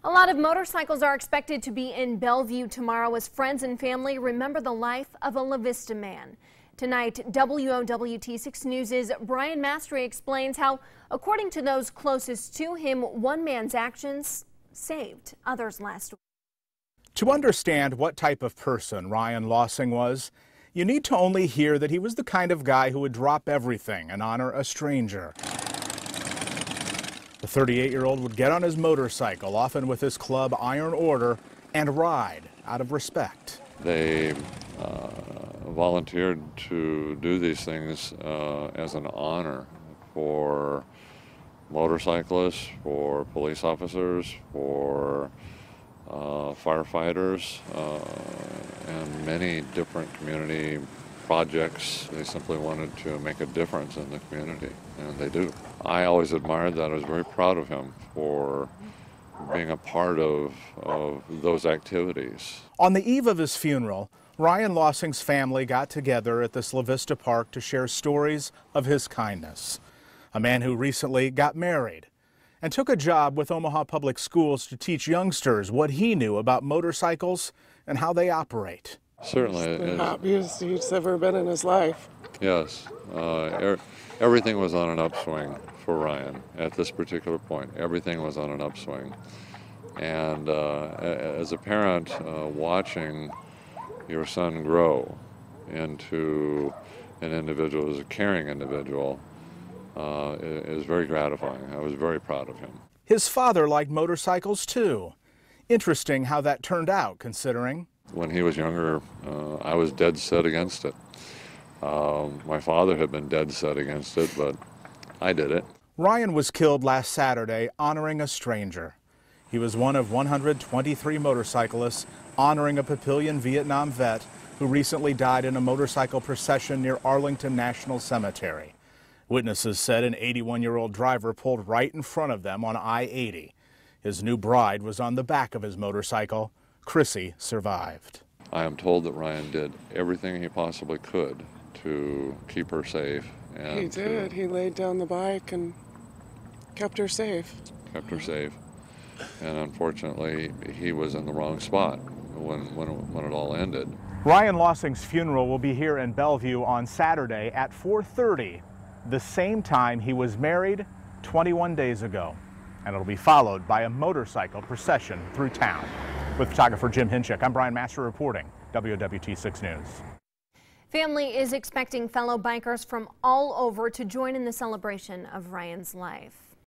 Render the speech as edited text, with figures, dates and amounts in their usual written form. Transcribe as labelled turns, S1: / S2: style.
S1: A lot of motorcycles are expected to be in Bellevue tomorrow as friends and family remember the life of a La Vista man. Tonight, WOWT6 News' Brian Mastery explains how, according to those closest to him, one man's actions saved others last week.
S2: To understand what type of person Ryan Lossing was, you need to only hear that he was the kind of guy who would drop everything and honor a stranger. The 38-year-old would get on his motorcycle, often with his club Iron Order, and ride out of respect.
S3: They volunteered to do these things as an honor for motorcyclists, for police officers, for firefighters, and many different community projects. They simply wanted to make a difference in the community, and they do. I always admired that. I was very proud of him for being a part of those activities.
S2: On the eve of his funeral, Ryan Lossing's family got together at this La Vista Park to share stories of his kindness. A man who recently got married and took a job with Omaha Public Schools to teach youngsters what he knew about motorcycles and how they operate.
S3: Certainly.
S4: It's the happiest he's ever been in his life.
S3: Yes. Everything was on an upswing for Ryan at this particular point. Everything was on an upswing. And as a parent, watching your son grow into an individual who's a caring individual is very gratifying. I was very proud of him.
S2: His father liked motorcycles too. Interesting how that turned out, considering.
S3: When he was younger, I was dead set against it. My father had been dead set against it, but I did it.
S2: Ryan was killed last Saturday honoring a stranger. He was one of 123 motorcyclists honoring a Papillion Vietnam vet who recently died in a motorcycle procession near Arlington National Cemetery. Witnesses said an 81-year-old driver pulled right in front of them on I-80. His new bride was on the back of his motorcycle. Chrissy survived.
S3: I am told that Ryan did everything he possibly could to keep her safe. And
S4: he did. He laid down the bike and kept her safe.
S3: Kept her safe. And unfortunately, he was in the wrong spot when it all ended.
S2: Ryan Lossing's funeral will be here in Bellevue on Saturday at 4:30, the same time he was married 21 days ago. And it'll be followed by a motorcycle procession through town. With photographer Jim Hinchik, I'm Brian Master reporting, WOWT6 News.
S1: Family is expecting fellow bikers from all over to join in the celebration of Ryan's life.